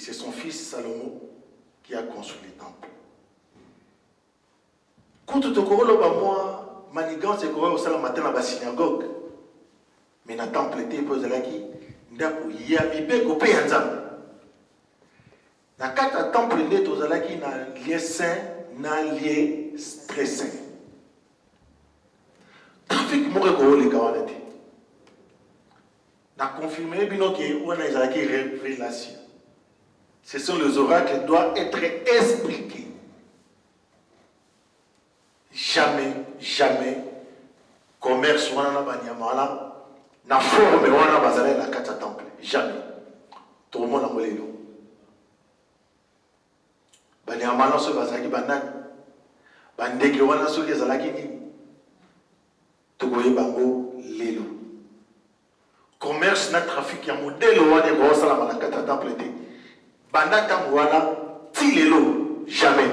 c'est son fils Salomon qui a construit le temple. Quand tu te moi, manigance et au salon matin à la synagogue, mais dans le temple, tu peux aller qui ndaku yamibe ko pe yanzam. Na kata temple ne to zalaki na lieu saint, na lieu stressé. Trafic moko ko le kawana te. Na confirmer bino que on a zalaki révélation. Ce sont les oracles qui doivent être expliqués. Jamais, jamais, commerce wana banyamala na forme wana bazala na kata temple. Jamais. Tout le monde a volé l'eau. Banyamala so bazaki banani. Bandeke wana so ke zalaki ni. Togoye bango lelo. Commerce na trafic ya modèle wana ko sala na kata temple te. Bandata wana ti lelo jamais.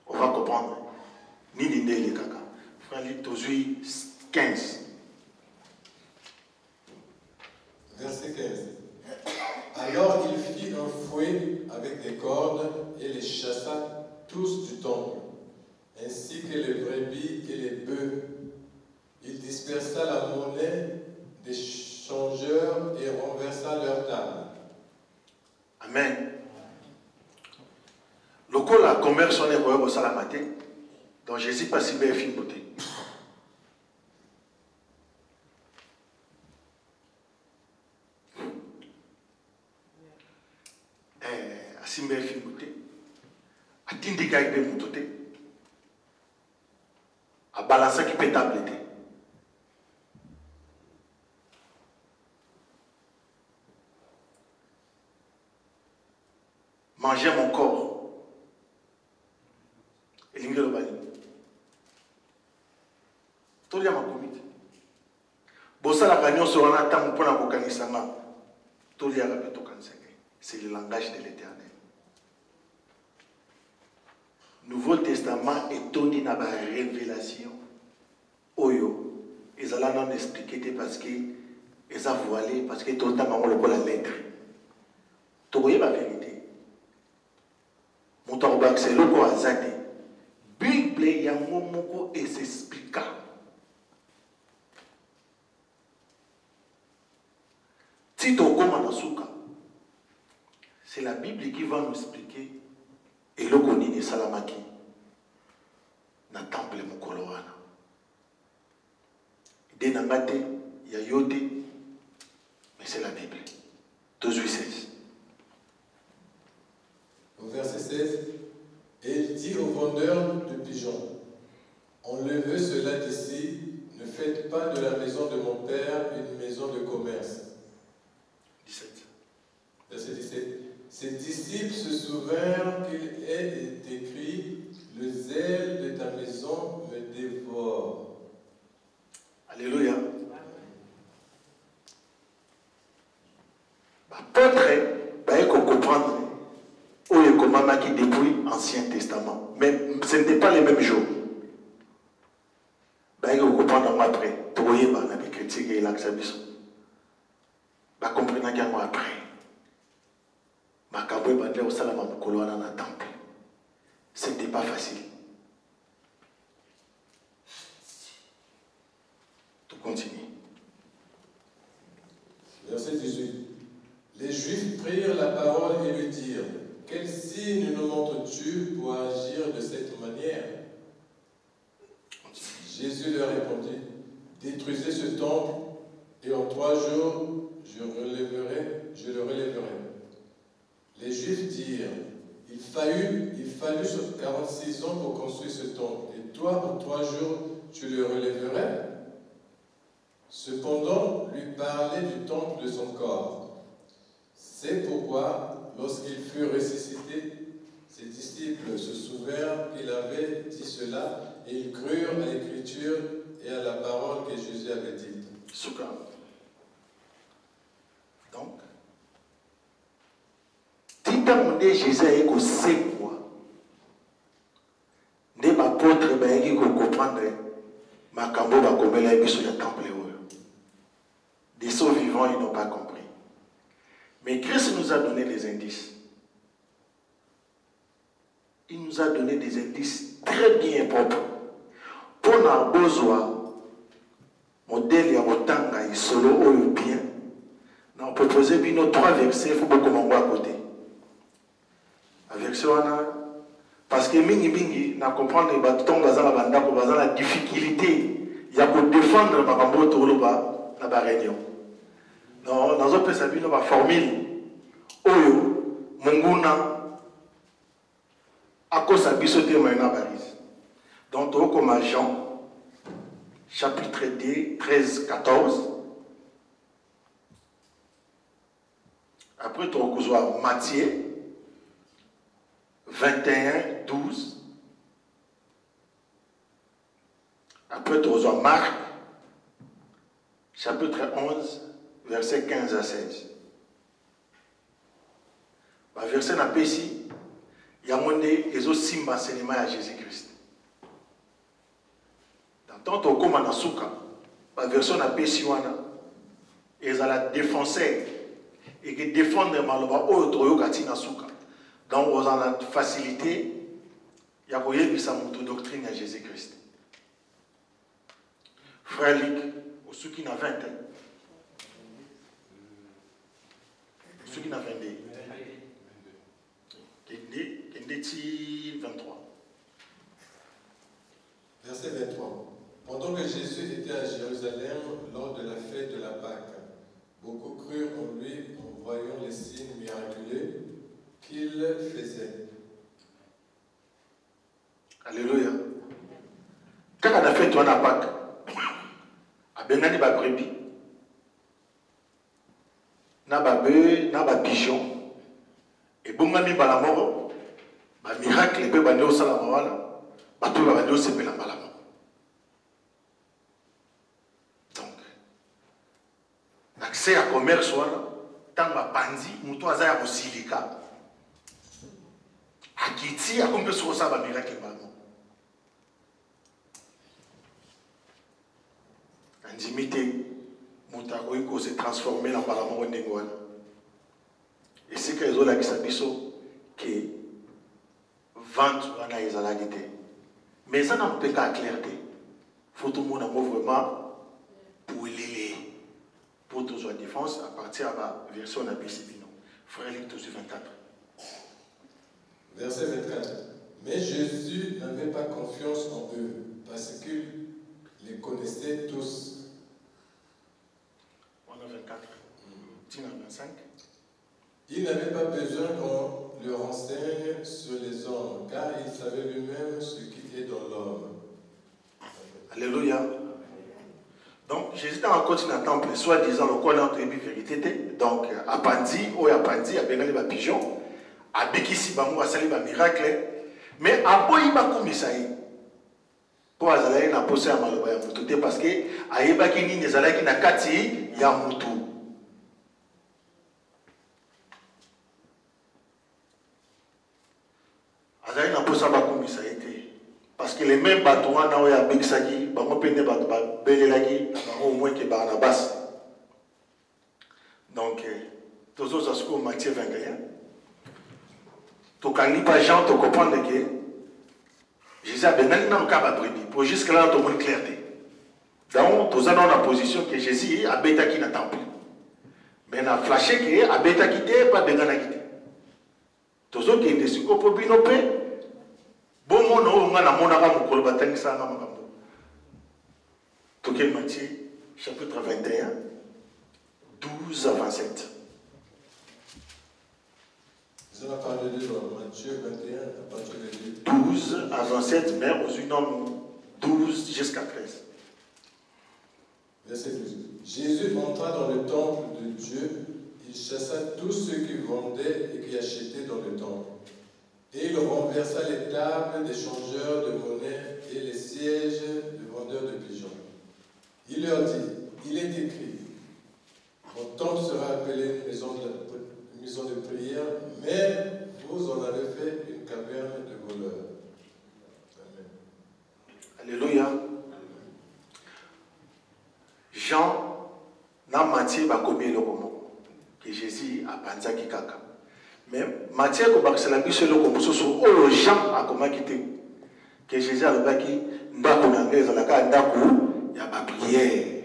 On va comprendre. Ni les kaka. Frère Tozui 15. Verset 15. Alors il fit un fouet avec des cordes et les chassa tous du temple, ainsi que les brebis et les bœufs. Il dispersa la monnaie des changeurs et renversa leurs tables. Amen. Le coup la commerce on est au salamate, donc Jésus pas si bien film beauté. Asimbe film beauté. Atindi gaï be mutoté. A balancer qui peut tableté. Manger mon corps. Et l'ingénieur Bali. Tout le monde a commis. Bossa la réunion sur un temps pour la Bokanisama. Tout le monde a c'est le langage de l'Éternel. Nouveau Testament est donné dans la révélation. Oyo. Ils allaient non expliquer parce que ils ont voilé parce que tout le temps on le voit la lettre. Tu vois la vérité. Mon temps c'est le quoi azate. Bible ya momoko et s'explique. Tito koma nasuka. C'est la Bible qui va nous expliquer et le koni ni salamaki na temple mokolo wana. De nangate ya yote mais c'est la Bible. 12:16. Au verset 16. Et il dit aux vendeurs de pigeons, enlevez cela d'ici, ne faites pas de la maison de mon père une maison de commerce. 17. Verset 17. Ses disciples se souvinrent qu'il est écrit, le zèle de ta maison me dévore. Alléluia. Peut-être, il faut comprendre. Où est commandement qui depuis l'Ancien Testament. Mais ce n'était pas les mêmes jours. Il faut comprendre après. Vous voyez, on a critiqué l'accès. Vous comprenez qu'il y a après. Ce n'était pas facile. Tout continue. Verset 18. Les Juifs prirent la parole et lui dirent, quel signe nous montres-tu pour agir de cette manière? Jésus leur répondit, détruisez ce temple et en 3 jours je le relèverai. Les Juifs dirent, il fallut 46 ans pour construire ce temple et toi en 3 jours tu le relèverais? Cependant, lui parlait du temple de son corps. C'est pourquoi, lorsqu'il fut ressuscité, ses disciples se souvinrent qu'il avait dit cela et ils crurent à l'écriture et à la parole que Jésus avait dite. Donc, Tita Jésus est au c'est quoi? Ne m'apôtre qui comprendre ma cambo va commettre la mission du temple. Des sauts vivants, ils n'ont pas compris. Mais Christ nous a donné des indices. Il nous a donné des indices très bien propres. Pour nous besoin, modèle ya otanga et solo oyo bien. Nous avons proposé nos 3 versets, il faut beaucoup m'en à côté. La verset parce que mingi na comprendre que ton bazala banda ko bazala difficulté ya ko défendre ma kambo toloba na ba réunion. Non, dans un peu ça bino ba formule oyo munguna akosa biso te maina barise. Donc to comme Jean chapitre 2 13 14. Après tu reçois Matthieu 21, 12. Après, tu reçois Marc, chapitre 11, verset 15 à 16. Le verset n'a pas ici, il y a mon nez, et aussi l'enseignement à Jésus-Christ. Dans ton comme en Asuka, le verset n'a pas ici, et ils ont la défenser, et qui défendent malheureusement autre Yokati Nasuka. Donc, vous en avez facilité, il y a une doctrine à Jésus-Christ. Frère Luc, ceux qui n'ont 20 ans, ceux qui n'ont 20 ans, qui 23. Verset 23. Pendant que Jésus était à Jérusalem lors de la fête de la Pâque, beaucoup crurent en lui en voyant les signes miraculeux qu'il faisait. Alléluia. Quand on a fait toi la Pâque, à Benani ba brebis, na ba bœuf, na ba pigeon, et bongami ba la mort, ba miracle be ba neo sala mawala, ba tout ba neo sepe la malamo. Donc, l'accès à commerce wana, tant ba pandi, muto azaya ko silika. Akiti akombe sur ça ba miracle ba no. Intimité, Moutaroïko s'est transformé dans Parlement Ndengouane. Et c'est que les autres qui s'habillent, qui vendent dans les alagité. Mais ça n'a pas qu'à clarté. Il faut tout le monde vraiment pour les pour tous la défense à partir de la version de la PCBino. Frère Luc 24. Verset 24. Mais Jésus n'avait pas confiance en eux parce qu'il les connaissait tous. 24. 25. Il n'avait pas besoin qu'on le renseigne sur les hommes, car il savait lui-même ce qui est dans l'homme. Alléluia. Donc, Jésus dans le continent temple, soi-disant, le quoi notre vérité. Donc, à Pandi, ou à Pandi, à Bengali, à Pigeon, à Bekissi, à Sali, à Miracle, mais à Boyi, à Koumisaï. Pour Azalaï, n'a posé à Malobaya Moutoute, parce que à Ebakini, les Azalaï qui n'a Kati, il y a Moutou. Azalaï n'a posé à Koumisaï. Parce que les mêmes bateaux, on a un Bexaki, on peut pas Belelaki, au moins que Barnabas. Donc, tous les autres, Matthieu 21. Tu ne pas Jean, tu comprends que Jésus a besoin d'un cas de brebis. Pour jusque-là, tu as une clarté. Donc, tu as la position que Jésus a besoin qui n'a temple. Mais on a flashé que a besoin quitter, pas besoin de quitter. Tous les autres qui ont des sucres pour binopé. Bon, on a mon avant pour le baptême, ça n'a pas de Matthieu, chapitre 21, 12 à 27. Vous avez parlé de Matthieu 21, à partir de 12 à 27, mais aux unes 12 jusqu'à 13. Verset 12. Jésus entra dans le temple de Dieu, il chassa tous ceux qui vendaient et qui achetaient dans le temple. Et il renversa les tables des changeurs de monnaie et les sièges des vendeurs de pigeons. Il leur dit, il est écrit, mon temple sera appelé maison de prière, mais vous en avez fait une caverne de voleurs. Amen. Alléluia. Jean n'a Matthieu va commis le roman. que Jésus a pensé qui kaka. Mais Matthieu comme c'est la biche le comme sur aux gens a comment quitter que Jésus a le baki ndako nangeza la ka ndako ya ba prière.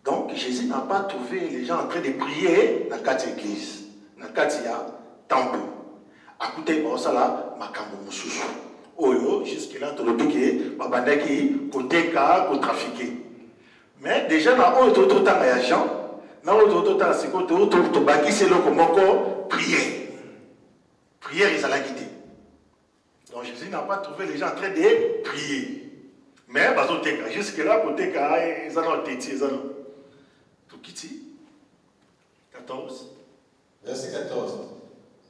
Donc Jésus n'a pas trouvé les gens en train de prier dans la église, dans la temple. À côté de ça là, makambo mususu. Oyo jusque-là tout le piqué, babandaki koteka ko trafiquer. Mais déjà dans autre temps il y a gens, dans autre temps c'est côté autre baki c'est le comment prier. Prière ils allaient quitter. Donc Jésus n'a pas trouvé les gens en train de prier. Mais bazoteka jusque-là koteka ils ont téti ils ont tout quitter. 14. Verset 14.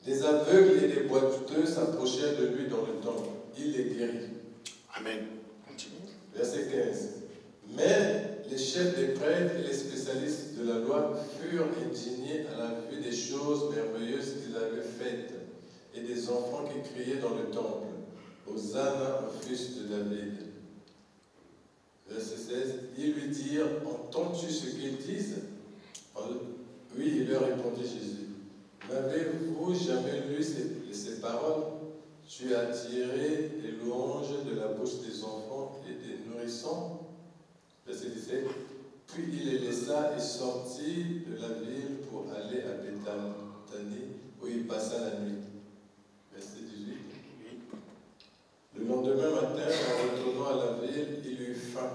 Les aveugles et les boiteux s'approchèrent de lui dans le temple. Il les guérit. Amen. Continue. Verset 15. Mais les chefs des prêtres et les spécialistes de la loi furent indignés à la vue des choses merveilleuses qu'il avait faites et des enfants qui criaient dans le temple. Hosanna au fils de David. Verset 16. Ils lui dirent, entends-tu ce qu'ils disent? Oui, il leur répondit Jésus. N'avez-vous jamais lu ces paroles? Tu as tiré les louanges de la bouche des enfants et des nourrissons. Verset 17. Puis il les laissa et sortit de la ville pour aller à Béthanie, où il passa la nuit. Verset 18. Le lendemain matin, en retournant à la ville, il eut faim.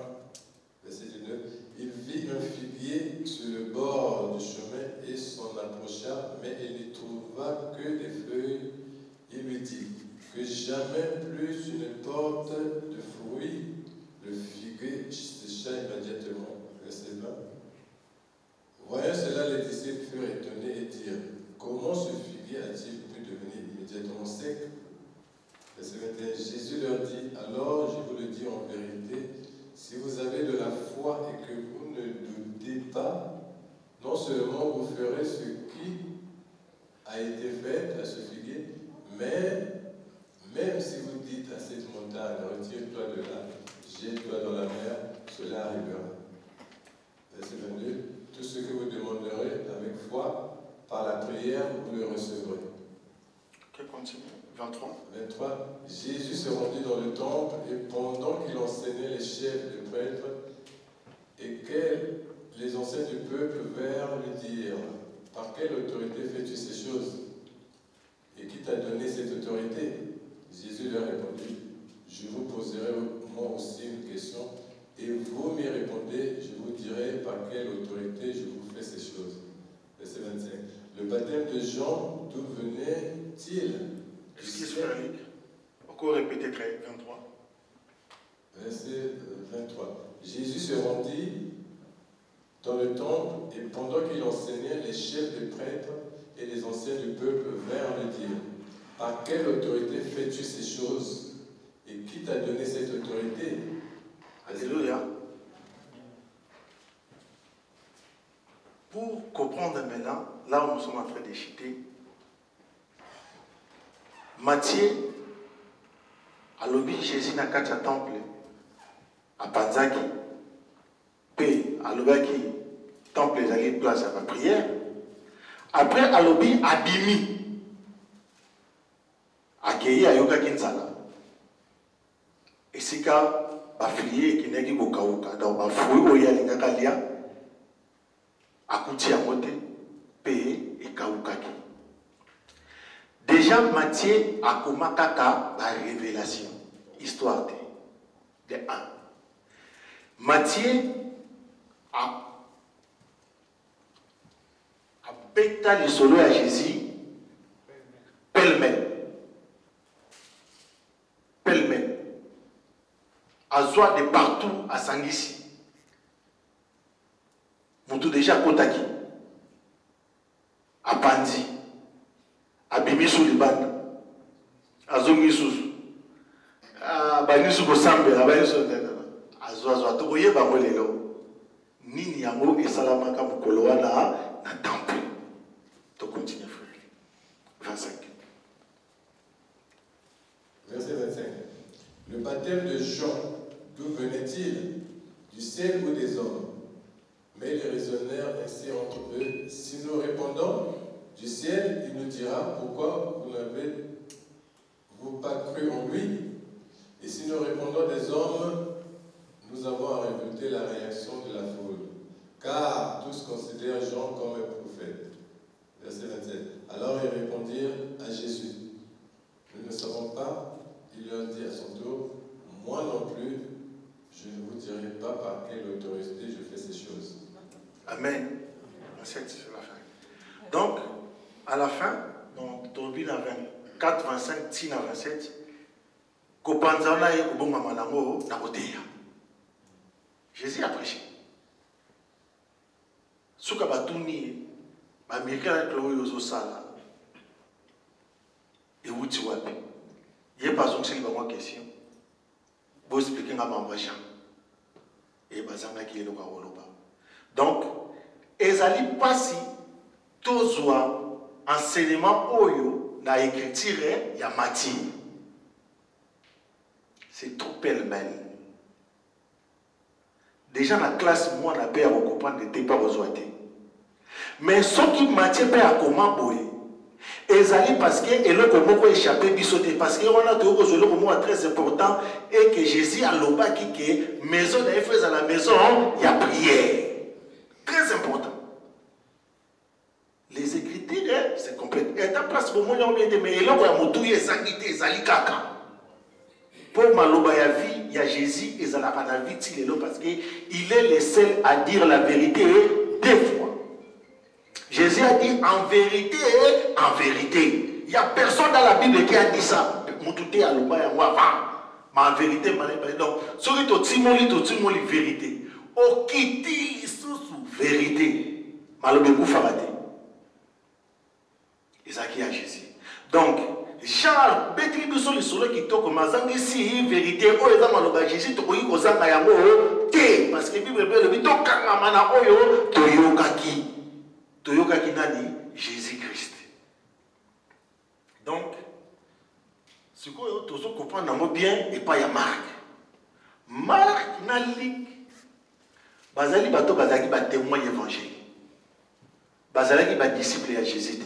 Verset 19. Il vit un figuier sur le bord du chemin et s'en approcha, mais il n'y trouva que des feuilles. Il lui dit, que jamais plus une porte de fruits. Le figuier sécha immédiatement. Verset 20. Voyant cela, les disciples furent étonnés et dirent, comment ce figuier a-t-il pu devenir immédiatement sec? Verset 21. Jésus leur dit, alors je vous le dis en vérité, si vous avez de la foi et que vous ne doutez pas, non seulement vous ferez ce qui a été fait à ce figuier, mais même si vous dites à cette montagne, retire-toi de là, jette-toi dans la mer, cela arrivera. Verset 22. Tout ce que vous demanderez avec foi, par la prière, vous le recevrez. Ok, continue. 23. 23. Jésus se rendit dans le temple et pendant qu'il enseignait les chefs de prêtres et que les anciens du peuple vinrent lui dire, par quelle autorité fais-tu ces choses? Et qui t'a donné cette autorité? Jésus leur répondit, je vous poserai moi aussi une question et vous m'y répondez, je vous dirai par quelle autorité je vous fais ces choses. Verset 25. Le baptême de Jean, d'où venait-il? Excuse frère Luc. Encore répéter 23. Verset 23. Jésus se rendit dans le temple et pendant qu'il enseignait, les chefs des prêtres et les anciens du peuple vinrent lui dire, par quelle autorité fais-tu ces choses? Et qui t'a donné cette autorité? Alléluia. Pour comprendre maintenant, là où nous sommes en train de chuter, Matthieu, à l'objet Jésus n'a qu'à temple, à Panzaki, puis à l'objet temple les alliés place à la prière. Après, à l'objet Abimi, accueilli à Yoga Kinzala. Et c'est qu'à affilié qui n'est qu'au Kauka, donc à fouiller au Yalingakalia, à Kouti à Mote, payé et Kaukaki. Déjà, Matthieu a commencé la révélation, histoire de 1. Matthieu a bêta le solo à Jésus, pêle-mêle. Pêle-mêle. À Zoa de partout à Sangissi. Vous tout déjà à Kotaki, à Pandi, à Bimisu Liban, à Zongisu, à Banisu Bosambe, à Banisu, à Zoa, tout voyez, Bamolelo. Nini Yango et Salamaka Mukoloana na temple. Tu continues, frère. 25. Verset 25. Le baptême de Jean, d'où venait-il? Du ciel ou des hommes? Mais il raisonnait raisonnèrent ainsi entre eux. Si nous répondons du ciel, il nous dira pourquoi vous n'avez-vous pas cru en lui? Et si nous répondons des hommes, nous avons à révolter la réaction de la foule. Car tous considèrent Jean comme un prophète. Verset 27. Alors ils répondirent à Jésus. Nous ne savons pas. Il leur dit à son tour, moi non plus, je ne vous dirai pas par quelle autorité je fais ces choses. Amen. C'est la fin. Donc, à la fin, donc, Tobin à 24, 25, 6 à 27, Kopanzana et Kubunga Malango, Nakoteya. Jésus a prêché. Soukabatuni, Américain Chloé Sala, et Wutiwapi. Il n'y a pas de question. Vous expliquez à Mambajan. Et Bazanga qui est le Kawoloba. Donc, ezali pasi tozwa enseignement oyo na écriture ya Matthieu. C'est trop pêle-mêle. Déjà dans la classe, moi, on a peur de comprendre des pas besoin. Mais ce qui Matthieu peur à comment boire, ezali parce que et le comment échapper bisoté parce que on a toujours besoin le moment très important et que Jésus a l'oba qui que maison d'aller faire à la maison, il y a prière. Très important. Les écritures, c'est complet. Et ta place pour moi, on vient de me dire, il y a moutouille, ezakité, ezalikaka. Pour Maloba ya vie, il y a Jésus, ezalaka na vie, parce qu'il est le seul à dire la vérité deux fois. Jésus a dit en vérité, en vérité. Il n'y a personne dans la Bible qui a dit ça. Moutouté à l'oba ya moi, mais en vérité, donc, ce qui est timoli, vérité. Au kiti, vérité. Malobé Farate. Isaki à Jésus. Donc, Jean, Bétribu sur le soleil qui toque, Mazang ici, vérité, oh, et dans Maloba Jésus, tu peux y kozanga yango, te, parce que Bible le bito kangamana oyo, Toyokaki nani, Jésus-Christ. Donc, ce que tu comprends bien, et pas ya Marc. Marc n'a lik. Bazali bato bazali ba témoin évangile. Bazali ba disciple à Jésus.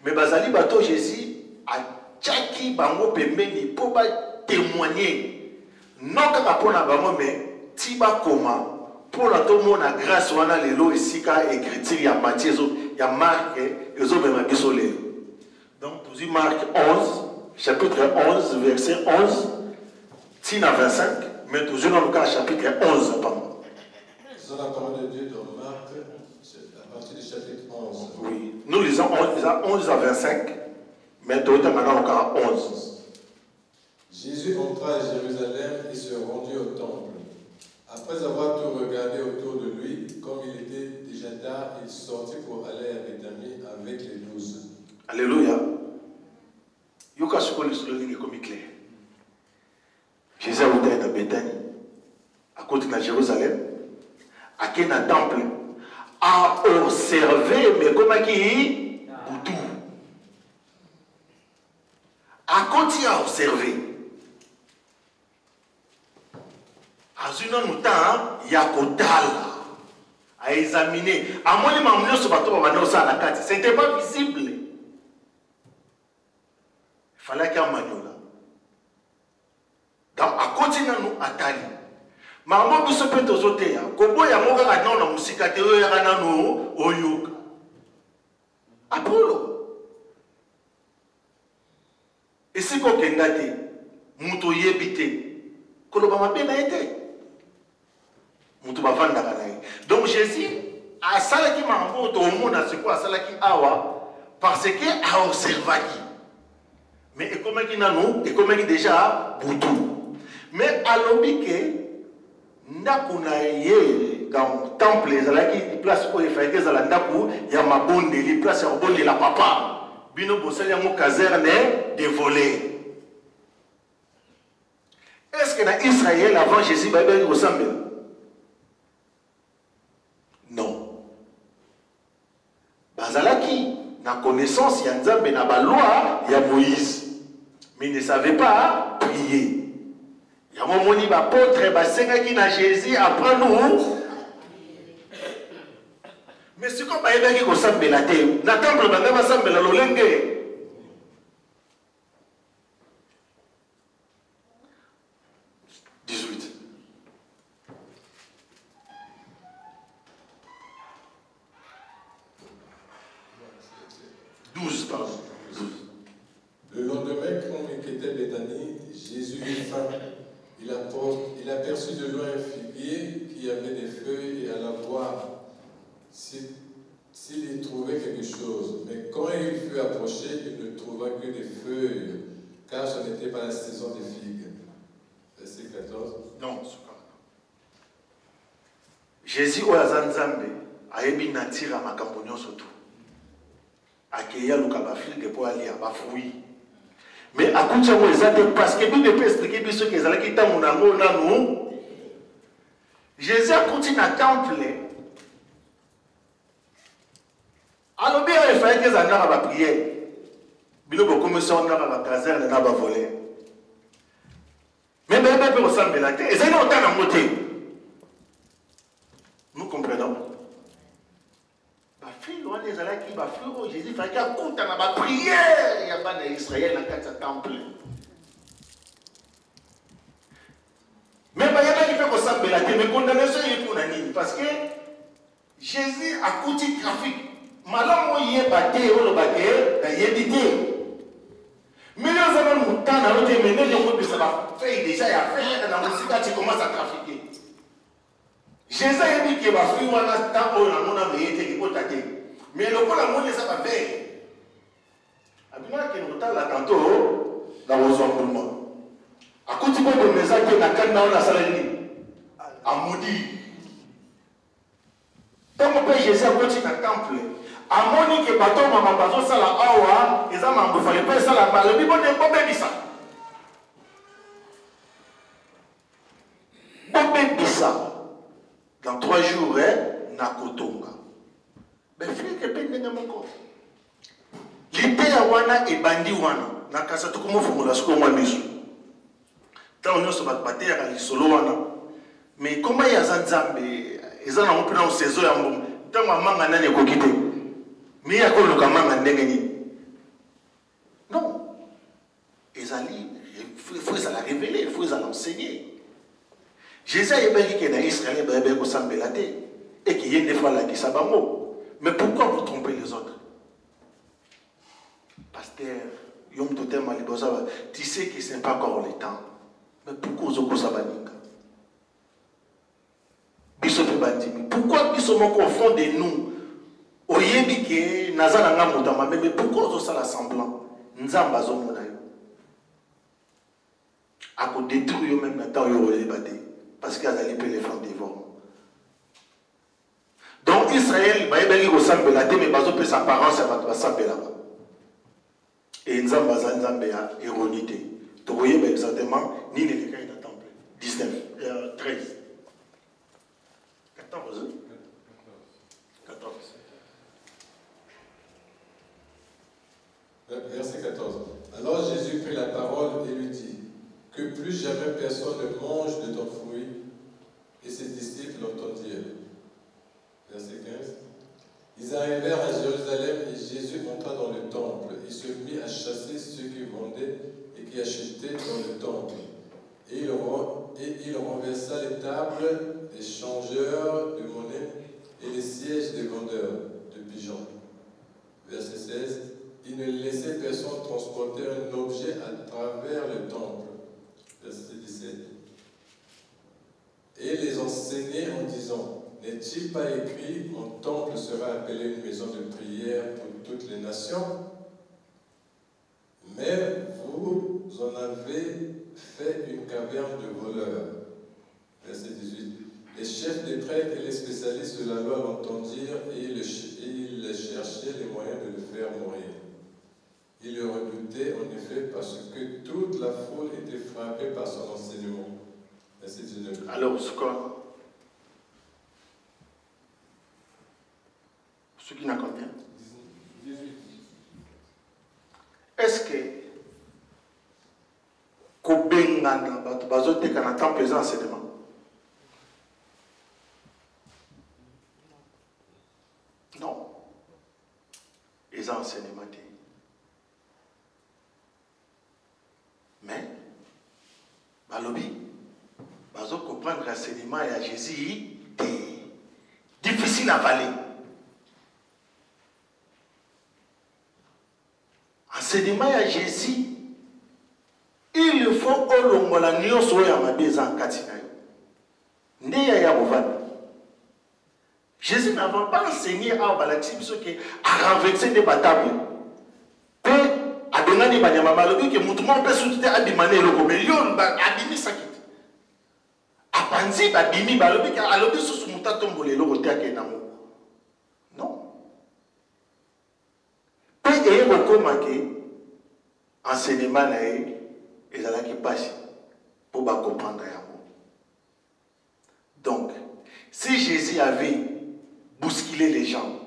Mais bazali bato Jésus a tchaki bango pembeni pour ba témoigner. Non kaka pona bango mais tiba koma pour la tout monde a grâce wana lelo esika écriture ya Matthieu ya Marc et zo même bisolé. Donc tu dis Marc 11 chapitre 11 verset 11 tina 25 mais toujours dans le cas chapitre 11 pardon. Dans la parole de Dieu dans Marc, à partir du chapitre 11. Oui, nous lisons 11 à 25, mais tout maintenant encore 11. Jésus entra à Jérusalem et se rendit au temple. Après avoir tout regardé autour de lui, comme il était déjà tard, il sortit pour aller à Béthanie avec les 12. Alléluia. Yoka sukoli suloni comme clair. Jésus a été à Béthanie, à côté de Jérusalem. À quel temple à observer, mais comment qui Boudou. À continuer à observer. À une autre temps, il y a à examiner. À moi, les mamans sur bateau, la carte. Ce n'était pas visible. Il fallait qu'il y ait un manuel. Donc, à continuer à tali. Maman biso pe tozote ya kobo ya moka ka na musika te oyo ya na no oyoka Apollo esiko kenda te muto yebite koloba mabe na ete muto bavanda kana ye. Donc Jésus a salaki mambo to mona siko a salaki awa parce que a observaki mais et comme qui nanu et comme qui déjà boutou mais alobike ndakuna ye dans temple ezalaki place oyo efayaki ezala ndaku ya mabondeli place ya kobondela papa bino bosali yango caserne de volets. Est-ce que dans Israël avant Jésus babeli kosambela? Non. Bazalaki na connaissance ya Nzambe na ba loi ya Moïse mais ils ne savaient pas prier. Il y a un moment où l'apôtre qui na Jésus apprend nous Mais c'est comme il y a qui s'appelle la terre. Na temple banga s'appelle la lolenge. 18. 12, pardon. 12. Le lendemain, quand il quittait Béthanie, Jésus eut faim. Il aperçut de loin un figuier qui avait des feuilles et alla voir s'il y trouvait quelque chose. Mais quand il fut approché, il ne trouva que des feuilles, car ce n'était pas la saison des figues. Verset 14. Non, c'est pas. Jésus oya zanzambe ayebi natira makambo nyonso tu. Akeya luka ba figue po alia ba fruit. Mais à coup de ça, parce que Bible peut expliquer biso que ezala ki tango nango nanu. Jésus a continué à temple. Alors bien il fallait que ça n'a pas prier. Bilo ko commission na ba caserne na ba voler. Mais bébé peut ressembler la terre. Et ça n'a autant à monter. Nous comprenons. Jésus il fallait qu'il y ait une prière. Il n'y a pas d'Israël dans le temple. Mais il y a qui fait que ça, mais condamnation est pour nous. Parce que Jésus a coûté le trafic. Malheureusement, il y a battu, il y a battu. Mais les hommes ont tant à l'autre, mais les gens ça va faire déjà, il y a fait dans le site, tu commences à trafiquer. Jésus a dit qu'il va faire un temps où on a été mais le coup, la monnaie, ça va faire. Abima qui nous t'a la tantôt dans vos emboulements. À côté de la maison qui est la canne dans la salle à maudit. Tant que Jésus a continué à temple. À Moni qui est bateau, maman bateau, ça la awa, et ça m'a fait le père, ça la balle. Le bon n'est pas bien ça. Bobé Bissa. Dans 3 jours, Nakotonga. Mais frère, que peine n'est mon corps. L'idée à wana et bandi wana. Nakasa tout comme formula ce qu'on m'a mis. Tant on se bat battre à l'isolo wana. Mais comment il y a Zanzambe, ils en ont pris dans saison à mon. Tant ma maman n'a pas quitté. Mais il y a quoi le gamin n'a non. Ils allaient, il faut la révéler, il faut l'enseigner. Jésus a dit que dans Israël, il y a un peu et qu'il y a des fois là qui s'abamment. Mais pourquoi vous trompez les autres? Pasteur, tu sais que ce n'est pas encore le temps. Mais pourquoi vous avez ça? Pourquoi ils sont encore au fond de nous? Mais pourquoi vous avez semblant? Nous avons à détruire même le temps où vous avez parce qu'ils allaient payer les femmes dévorées. Donc Israël, il ressemble à la terre, mais il peut s'apparence à la et nous avons erronité. Tu voyez exactement, ni les cas dans le temple. 19, 13. 14. 14. Verset 14. Alors Jésus prit la parole et lui dit, que plus jamais personne ne mange de ton fruit. Et ses disciples l'entendirent. Verset 15. Ils arrivèrent à Jérusalem et Jésus entra dans le temple. Il se mit à chasser ceux qui vendaient et qui achetaient dans le temple. Et il renversa les tables des changeurs de monnaie et les sièges des vendeurs de pigeons. Verset 16. Il ne laissait personne transporter un objet à travers le temple. Verset 17. Et les enseignait en disant, n'est-il pas écrit, mon temple sera appelé une maison de prière pour toutes les nations? Mais vous en avez fait une caverne de voleurs. Verset 18. Les chefs des prêtres et les spécialistes de la loi l'entendirent et ils cherchaient les moyens de le faire mourir. Ils le redoutaient en effet parce que toute la foule était frappée par son enseignement. Verset 19. Alors, ce qui n'a combien? 18. Est-ce que Kobengana, Bazote Kanatan présent enseignement? les enseignements. Mais, balobi, bazo comprendre l'enseignement à Jésus, difficile à avaler. Enseignement à Jésus, il faut que l'on la nyo soit ma en katina. Jésus n'avait pas enseigné à Balaxim ce qui a renversé des batables. Peu a donné des banyamamalobi que moutoumon peut soutenir à bimané le communion, a bimi sakit. A panzi, a bimi balobi, a lobi sous mouta tombole le côté à Kenamo. Non. Peu et recommandé enseignement naïe. Et c'est là qui passe pour comprendre. Donc, si Jésus avait bousculé les gens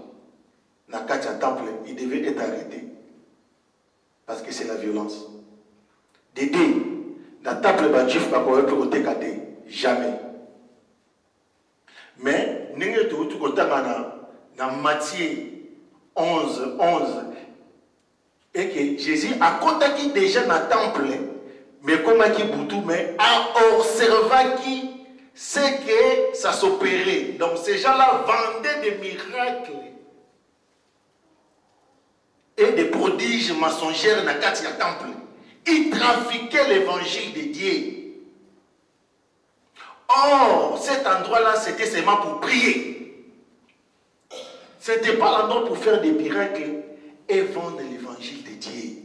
dans le temple, il devait être arrêté. Parce que c'est la violence. Dédé, dans le temple, il n'y a jamais. Mais, dans Matthieu 11, et que Jésus a contacté déjà dans le temple, mais comme il boutou, mais a observé qui c'est que ça s'opérait. Donc ces gens-là vendaient des miracles et des prodiges mensongers dans le temple. Ils trafiquaient l'évangile de Dieu. Or, cet endroit-là, c'était seulement pour prier. Ce n'était pas l'endroit pour faire des miracles et vendre l'évangile de Dieu.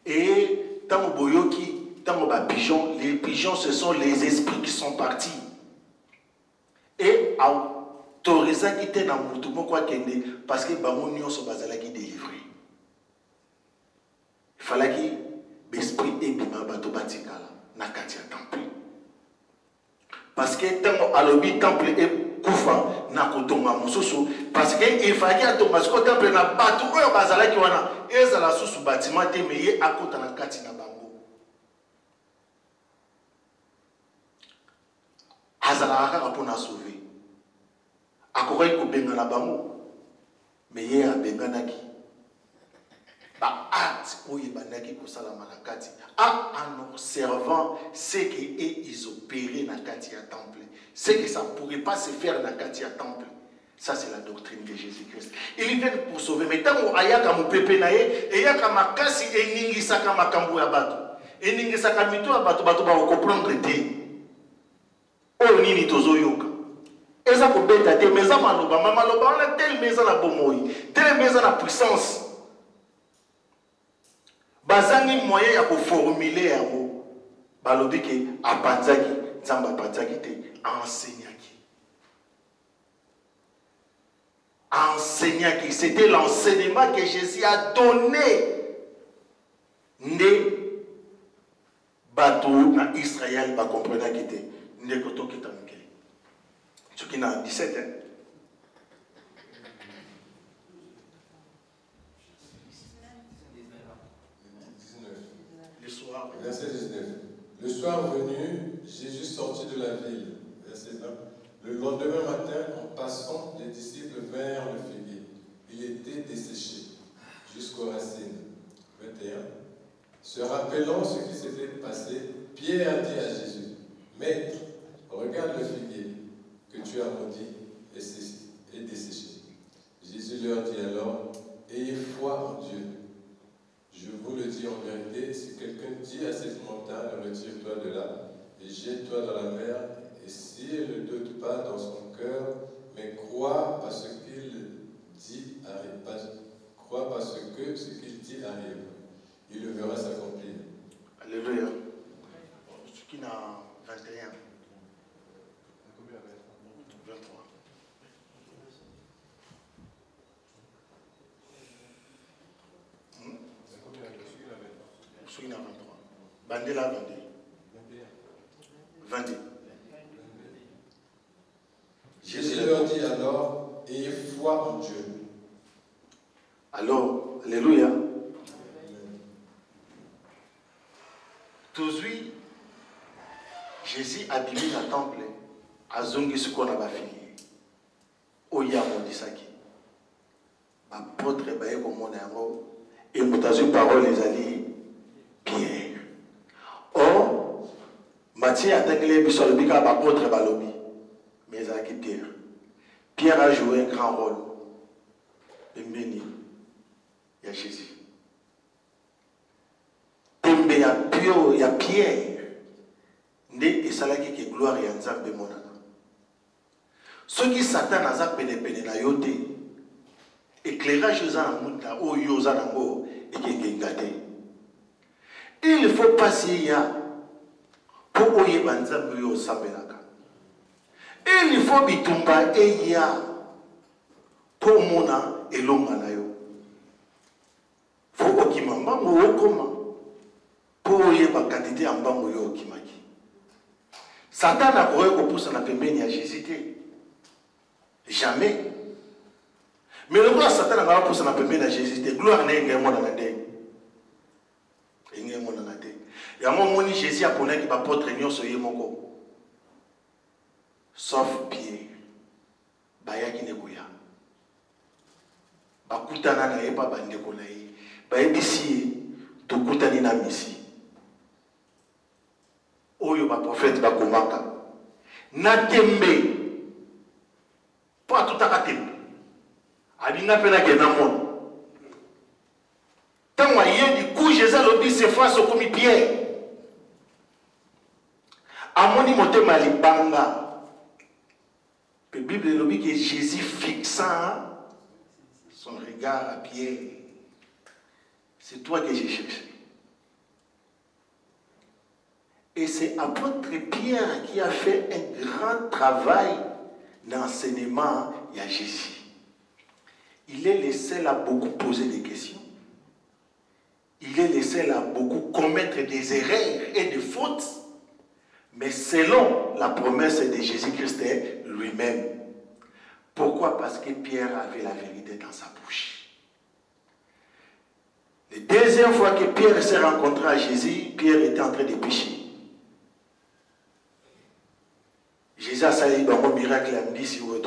Et tant que boyoki, pigeons, les pigeons, ce sont les esprits qui sont partis. Et autorisé qui était dans le monde parce que Bamounion se basait qui délivré. Il fallait que l'esprit et bima bato batikala na katia temple. Parce que tant alobi temple et koufa na kotonga mususu parce que il fallait que Thomas ko temple na bato oyo bazala ki wana ezala susu bâtiment te meye akota na kati na bango. Azalaka pour nous sauver. Akorai ko benga na bango. Mais ye a benga naki. Ba acte oye banaki ko sala malakati. En observant ce que ils opéraient na kati à temple. Ce que ça ne pourrait pas se faire na kati à temple. Ça c'est la doctrine de Jésus-Christ. Il vient pour sauver. Mais tant qu'on ayaka mu pepe na ye, ayaka makasi eningi saka makambu ya bato. Eningi saka mito ya bato bato ba comprendre te. Oh nini tozoyoka eza ko beta te meza maloba maloba on a tel meza na bomoi tel meza na puissance bazangi moyen ya ko formuler yango balobi ke apanzaki nzamba apanzaki te enseignaki c'était l'enseignement que Jésus a donné ne bato na Israël ba comprendre ki te Nekoto qui est en Mukeli. Ce qui n'a 17 ans. 19. Le soir. Verset 19. Le soir venu, Jésus sortit de la ville. Verset 20. Le lendemain matin, en passant, les disciples vinrent le figuier. Il était desséché jusqu'aux racines. 21. Se rappelant ce qui s'était passé, Pierre dit à Jésus, Maître, regarde le figuier que tu as maudit et desséché. Jésus leur dit alors, ayez foi en Dieu. Je vous le dis en vérité, si quelqu'un dit à cette montagne, retire-toi de là et jette-toi dans la mer, et s'il ne doute pas dans son cœur, mais croit parce qu'il dit arrive, croit parce que ce qu'il dit arrive, il le verra s'accomplir. Alléluia. Ce qui n'a 21. 23. Ce qui n'a 23. Bandela 22. Jésus leur dit alors, ayez foi en Dieu. Alors, alléluia. Toujours, Jésus a abîmé le temple, a zongi ce qu'on a fini. Oya mondisaki. apôtre baye komona yango et motazu parole les alliés Pierre. Or Matthieu a tangeli biso le bika apôtre balobi mais ezalaki Pierre. Pierre a joué un grand rôle. Pembeni ya Jésus. Pembe ya Pierre nde esalaki ke gloire ya Nzambe monana. Soki Satan aza pene na yo te, éclairage oza na muta oyo oza nango ekengenga te. Il faut passer ya pour oyeba Nzambe oyo osambelaka. Il faut bitumba eya pour mona elonga na yo. Faut okima mbango okoma pour oyeba quantité ya mbango yo okimaki. Satan a koye kopousa na pembeni ya Jésus te. Jamais. Mais le roi Satan a poussé na pembeni ya Jésus te. Gloire n'est pas mona na te. N'est mona na te. Ya moni Jésus a ponaki ki ba apôtre nyonso ye moko. Sauf Pierre. Bayaki ne koya. Bakutana na ye pa bandeko na ye. Bayebisi to kutani na misi. Oyo ba prophète ba komaka. Na tembe. Pas tout à tembe. Abinga pena ke na mon. Tant moyen du coup Jésus lobi se face au comme Pierre. Amoni motema libanga. La Bible nous dit que Jésus fixant son regard à Pierre. C'est toi que j'ai cherché. Et c'est apôtre Pierre qui a fait un grand travail d'enseignement à Jésus. Il est le seul à beaucoup poser des questions. Il est le seul à beaucoup commettre des erreurs et des fautes. Mais selon la promesse de Jésus-Christ lui-même. Pourquoi? Parce que Pierre avait la vérité dans sa bouche. La deuxième fois que Pierre s'est rencontré à Jésus, Pierre était en train de pécher. Jésus a sali dans un miracle à dit si vous êtes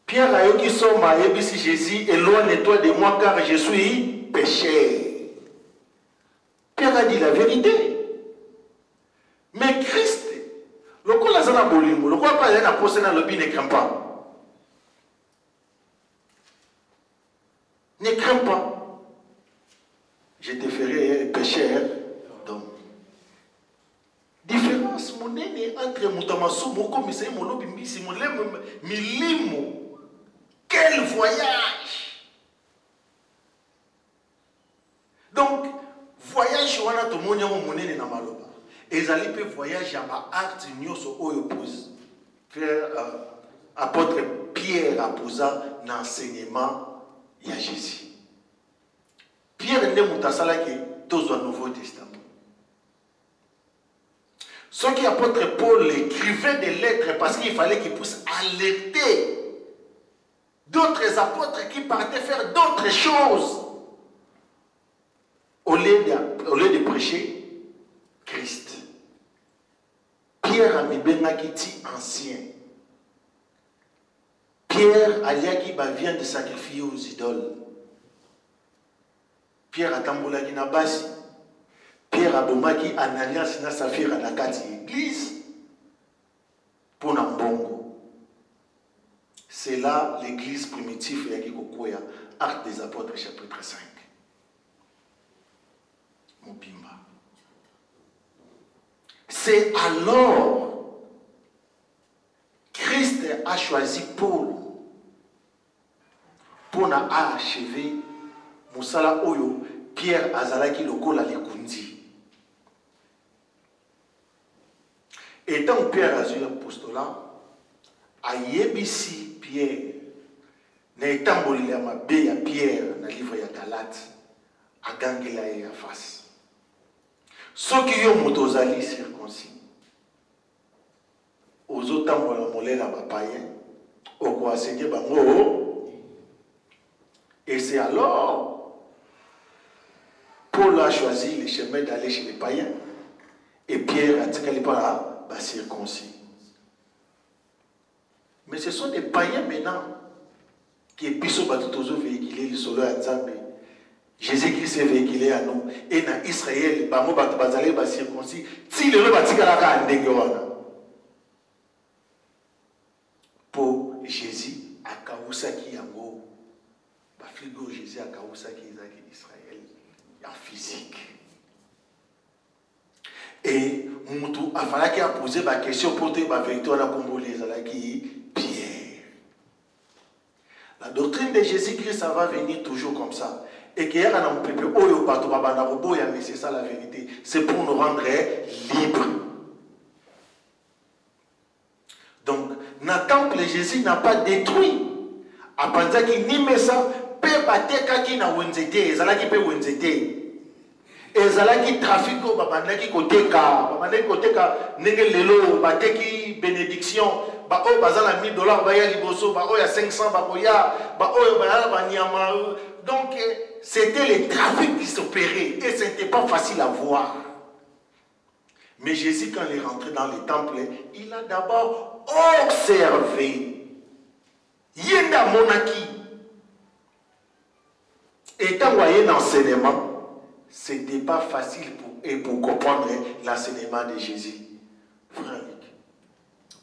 Pierre a eu qui sont mariés si Jésus éloigne-toi de moi car je suis pécheur. Pierre a dit la vérité. Mais Christ, le quoi la zana bolimo, le quoi pas la posé dans le bin ne craint pas. Ne crains pas. Je te ferai pécheur d'homme. Différence monene entre Moutamassou, Moko, Misei, Molobi, Misi, Molem, Milimo. Quel voyage! Donc, voyage, on a tout le monde monene na maloba. Et allez peut voyager à art nyoso oyo pose. Frère apôtre Pierre a posé l'enseignement à Jésus. Pierre ne mutasala qui tous au Nouveau Testament. Ce qui apôtre Paul écrivait des lettres parce qu'il fallait qu'il puisse alerter d'autres apôtres qui partaient faire d'autres choses au lieu de prêcher Christ. Pierre a mis Benakiti ancien. Pierre aliaki vient de sacrifier aux idoles. Pierre a tambolaki na basi. Pierre a bomaki Ananias na Safira na kati église pour Nambongo. C'est là l'église primitive yaki kokoya, Actes des Apôtres chapitre 5. Mobimba. C'est alors Christ a choisi Paul pour achever Moussala Oyo, Pierre Azalaki lokola lekundi. Étant Pierre a eu l'apostolat, a yebisi Pierre, na etamboli ya mabe ya Pierre na livre ya Galate, a gangela ya face. Ceux qui ont motozali circoncis, aux autres molé na païen, au quoi enseigner bango, et c'est alors Paul a choisi le chemin d'aller chez les païens, et Pierre a dit qu'elle n'est pas là, bah circoncis. Mais ce sont des païens maintenant qui est biso batutozo véhiculé le solo à Nzambe. Jésus-Christ est véhiculé à nous. Et dans Israël, bamo batu bazale ba circoncis, ti le batika la ka ndenge wana. Pour Jésus a kausaki yango. Ba frigo Jésus a kausaki ezaki Israël en physique. Et Moutou a fallu qu'il a posé la question pour te la victoire la congolaise qui Pierre. La doctrine de Jésus-Christ, ça va venir toujours comme ça. Et qu'il y a un peuple, mais c'est ça la vérité. C'est pour nous rendre libres. Donc, le temple de Jésus n'a pas détruit. Après qu'il n'y met ça, peut battre qui n'a wenzete, ça qui peut wenzete. Ezalaki trafic au babandaki koteka nenge lelo bateki bénédiction ba o bazala $1000 ba ya liboso ba o ya 500 ba ko ya ba o ba ba nyama. Donc c'était les trafics qui s'opéraient et ce n'était pas facile à voir. Mais Jésus, quand il est rentré dans les temples, il a d'abord observé yenda monaki et quand voyez l'enseignement. Ce n'était pas facile pour comprendre l'enseignement de Jésus. Frère Luc,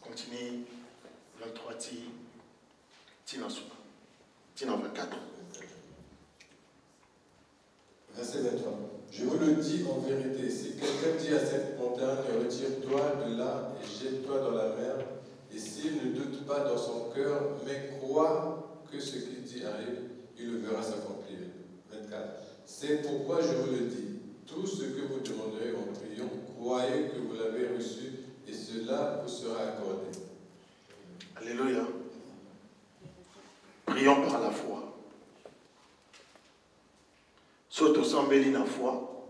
continue 23, Tina 24. Verset 23. Je vous le dis en vérité, si quelqu'un dit à cette montagne, retire-toi de là et jette-toi dans la mer, et s'il ne doute pas dans son cœur, mais croit que ce qu'il dit arrive, il le verra s'accomplir. 24. C'est pourquoi je vous le dis, tout ce que vous demanderez en priant, croyez que vous l'avez reçu et cela vous sera accordé. Alléluia. Prions par la foi. Surtout sans bélir la foi.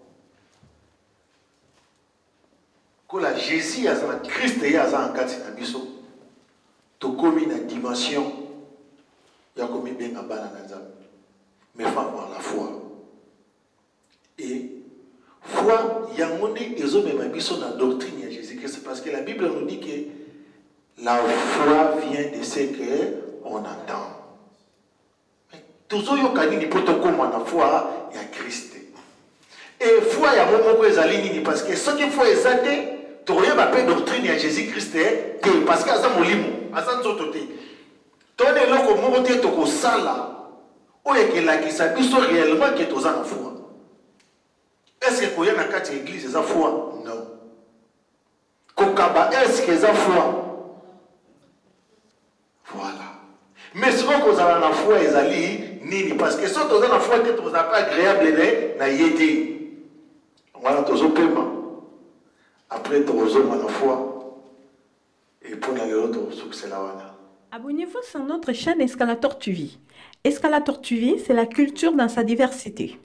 Que la Jésus a un Christ et a un Katsinabiso. Tu commis une dimension. Il y a commis bien à Bananazam. Mais il faut avoir la foi. Et foi, il y a un monde qui est dans la doctrine de Jésus-Christ. Parce que la Bible nous dit que la foi vient de ce qu'on entend. Mais tout ce qui est comme la foi, il y a Christ. Et foi, il y a un moment où il y a parce que ce qu'il faut exalter, tu regardes la doctrine de Jésus-Christ, parce qu'il y a un molimo, il y a un autre. Tu as un autre moment où tu as un sala, où il y a réellement que tu as la foi. Est-ce que y a une église qui a foi? Non. Kokaba, est-ce qu'il y a foi? Voilà. Mais ce qu'on a la foi, c'est parce que si on a la foi, on n'a pas agréable à yédi. Voilà, tu as paiement. Après, tu as la foi. Et pour l'autre, c'est là. Abonnez-vous sur notre chaîne Escalator TV. Escalator TV, c'est la culture dans sa diversité.